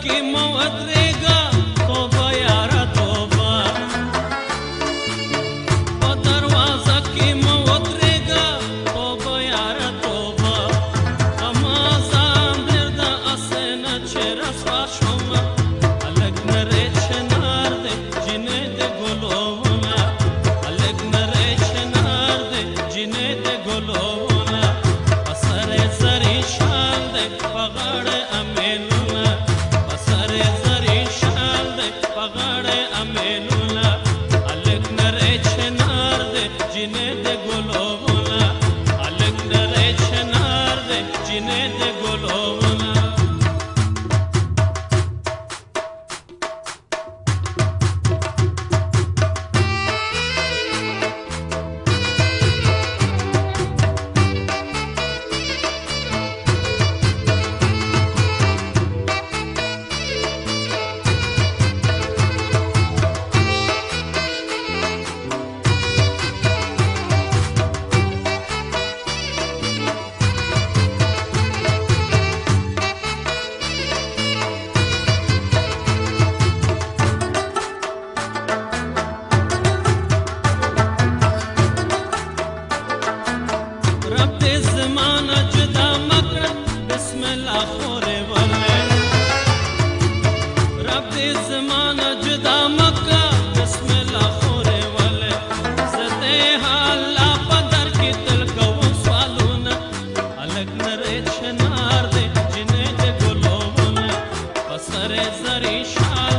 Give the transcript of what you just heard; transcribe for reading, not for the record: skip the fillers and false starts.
کې مو ودرېږه توبه یاره توبه په دروازه کې مو ودرېږه توبه یاره توبه اما ځان درده اسې نه چې رسوا شومه هلک نری چنار دی جینۍ د ګلونه هلک نری چنار دی جینۍ د ګلونه په سر یې زرین شال دی په غاړه امیلونه په سر یې زرین شال دی په غاړه امیلونه هلک نری چنار دی جینۍ د ګلونه هلک نری چنار دی جینۍ د ګلونه رب دې زمانه جدا مکړه بسم الله خورې ولې رب دې زمانه جدا مکړه بسم الله خورې ولې زه دې حالا په در کې تل کوم سوالونه هلک نری چنار دی جینۍ د ګلونه په سر یې زرین شال